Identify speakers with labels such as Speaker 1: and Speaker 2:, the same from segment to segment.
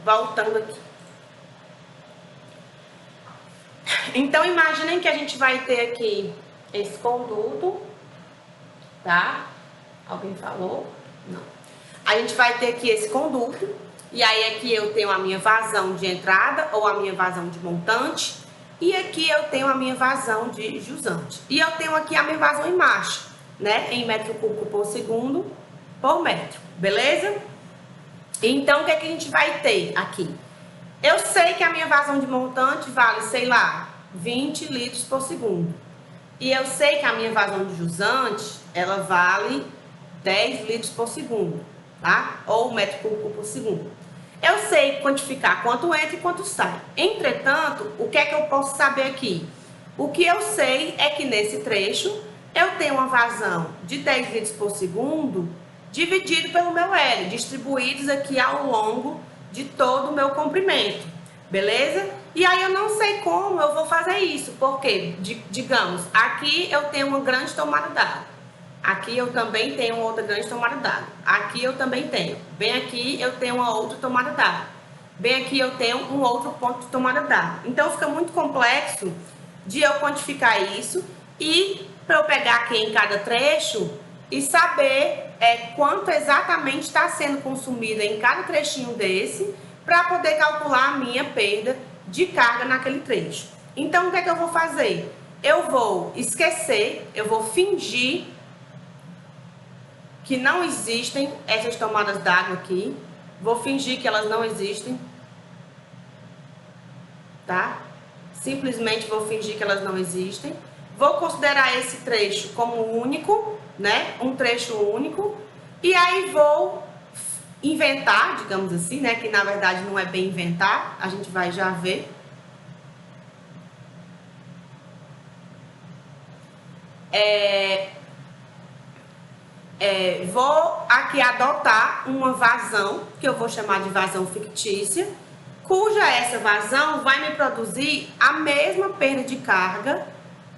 Speaker 1: voltando aqui. Então, imaginem que a gente vai ter aqui esse conduto, tá? Alguém falou? Não. A gente vai ter aqui esse conduto, e aí aqui eu tenho a minha vazão de entrada ou a minha vazão de montante, e aqui eu tenho a minha vazão de jusante. E eu tenho aqui a minha vazão em marcha, né? Em metro cúbico por segundo por metro, beleza? Então, o que é que a gente vai ter aqui? Eu sei que a minha vazão de montante vale, sei lá, 20 litros por segundo. E eu sei que a minha vazão de jusante, ela vale 10 litros por segundo, tá? Ou metro cúbico por segundo. Eu sei quantificar quanto entra e quanto sai. Entretanto, o que é que eu posso saber aqui? O que eu sei é que nesse trecho, eu tenho uma vazão de 10 litros por segundo dividido pelo meu L, distribuídos aqui ao longo de todo o meu comprimento, beleza? E aí eu não sei como eu vou fazer isso, porque, digamos, aqui eu tenho uma grande tomada d'água, aqui eu também tenho outra grande tomada d'água, aqui eu também tenho, bem aqui eu tenho uma outra tomada d'água, bem aqui eu tenho um outro ponto de tomada d'água. Então fica muito complexo de eu quantificar isso e para eu pegar aqui em cada trecho e saber quanto exatamente está sendo consumido em cada trechinho desse, para poder calcular a minha perda de carga naquele trecho. Então, o que é que eu vou fazer? Eu vou esquecer, eu vou fingir que não existem essas tomadas d'água aqui, vou fingir que elas não existem, tá? Simplesmente vou fingir que elas não existem. Vou considerar esse trecho como único, né? Um trecho único. E aí vou inventar, digamos assim, né? Que na verdade não é bem inventar, a gente vai já ver. Vou aqui adotar uma vazão, que eu vou chamar de vazão fictícia, cuja essa vazão vai me produzir a mesma perda de carga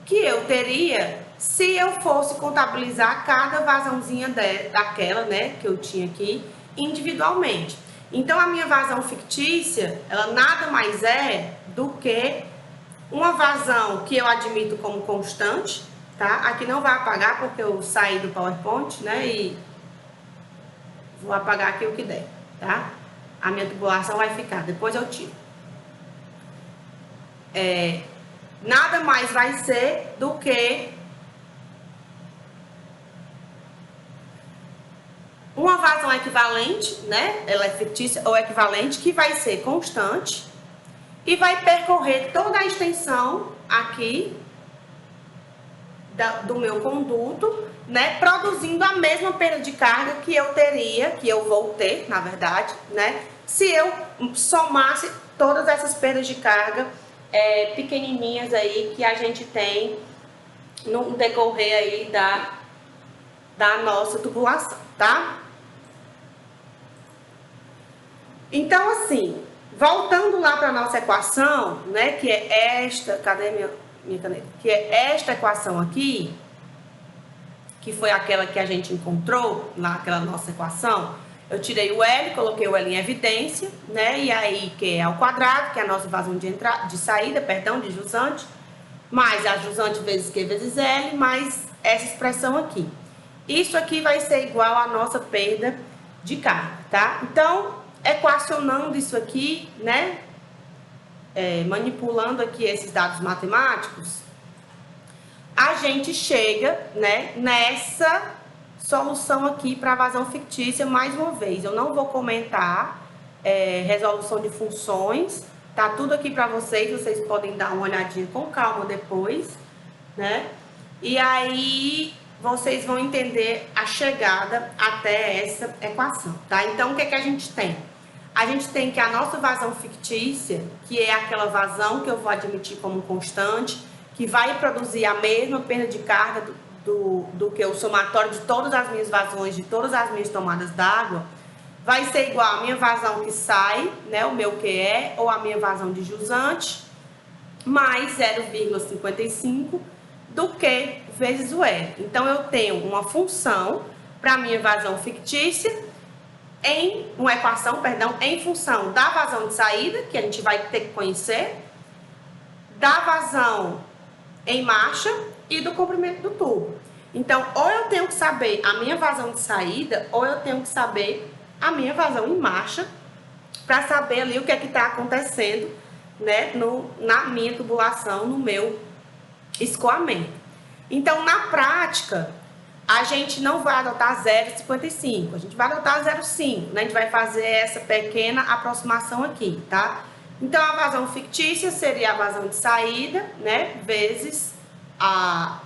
Speaker 1: que eu teria se eu fosse contabilizar cada vazãozinha daquela, né, que eu tinha aqui individualmente. Então, a minha vazão fictícia, ela nada mais é do que uma vazão que eu admito como constante, tá? Aqui não vai apagar porque eu saí do PowerPoint, né, e vou apagar aqui o que der, tá? A minha tubulação vai ficar, depois eu tiro. Nada mais vai ser do que uma vazão equivalente, né? Ela é fictícia ou equivalente, que vai ser constante e vai percorrer toda a extensão aqui do meu conduto, né? Produzindo a mesma perda de carga que eu teria, que eu vou ter, na verdade, né? Se eu somasse todas essas perdas de carga pequenininhas aí que a gente tem no decorrer aí da nossa tubulação, tá? Então, assim, voltando lá para nossa equação, né, que é esta, cadê minha caneta? Que é esta equação aqui, que foi aquela que a gente encontrou naquela nossa equação. Eu tirei o L, coloquei o L em evidência, né? E aí, que é ao quadrado, que é a nossa vazão de saída, perdão, de jusante, mais a jusante vezes Q vezes L, mais essa expressão aqui. Isso aqui vai ser igual à nossa perda de carga, tá? Então, equacionando isso aqui, né? Manipulando aqui esses dados matemáticos, a gente chega, né, nessa solução aqui para a vazão fictícia. Mais uma vez, eu não vou comentar resolução de funções, tá tudo aqui para vocês podem dar uma olhadinha com calma depois, né? E aí vocês vão entender a chegada até essa equação, tá? Então, o que é que a gente tem? A gente tem que a nossa vazão fictícia, que é aquela vazão que eu vou admitir como constante, que vai produzir a mesma perda de carga do que o somatório de todas as minhas vazões, de todas as minhas tomadas d'água, vai ser igual a minha vazão que sai, né, o meu QE, ou a minha vazão de jusante, mais 0,55 do Q vezes o R. Então, eu tenho uma função para a minha vazão fictícia uma equação, perdão, em função da vazão de saída, que a gente vai ter que conhecer, da vazão em marcha e do comprimento do tubo. Então, ou eu tenho que saber a minha vazão de saída, ou eu tenho que saber a minha vazão em marcha, para saber ali o que é que está acontecendo, né, na minha tubulação, no meu escoamento. Então, na prática, a gente não vai adotar 0,55, a gente vai adotar 0,5, né? A gente vai fazer essa pequena aproximação aqui, tá? Então, a vazão fictícia seria a vazão de saída, né? Vezes a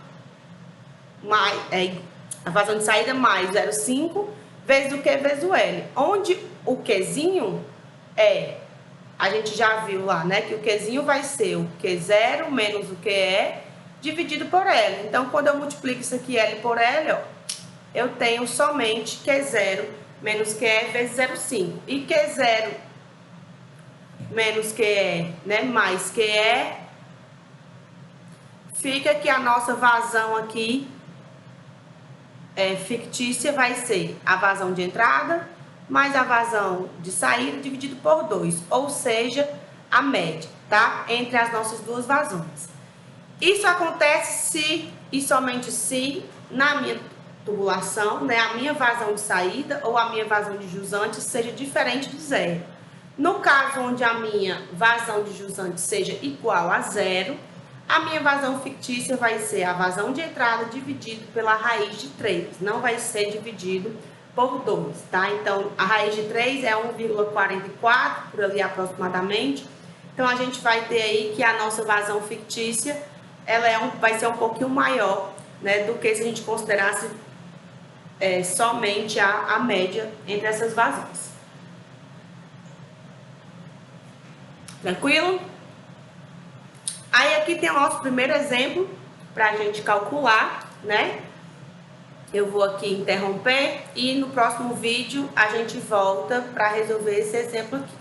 Speaker 1: vazão de saída mais 0,5 vezes o Q vezes o L. Onde o Qzinho a gente já viu lá, né? Que o Qzinho vai ser o Q0 menos o QE dividido por L. Então, quando eu multiplico isso aqui, L por L, ó, eu tenho somente Q0 menos QE vezes 0,5. E Q0 menos QE, né, mais QE, fica que a nossa vazão aqui fictícia vai ser a vazão de entrada mais a vazão de saída dividido por 2, ou seja, a média, tá? Entre as nossas duas vazões. Isso acontece se e somente se na minha tubulação, né, a minha vazão de saída ou a minha vazão de jusante seja diferente de zero. No caso onde a minha vazão de jusante seja igual a zero, a minha vazão fictícia vai ser a vazão de entrada dividido pela raiz de 3, não vai ser dividido por 2, tá? Então, a raiz de 3 é 1,44, por ali aproximadamente. Então, a gente vai ter aí que a nossa vazão fictícia, ela vai ser um pouquinho maior, né, do que se a gente considerasse somente a média entre essas vazões. Tranquilo? Aí aqui tem o nosso primeiro exemplo para a gente calcular, né? Eu vou aqui interromper e no próximo vídeo a gente volta para resolver esse exemplo aqui.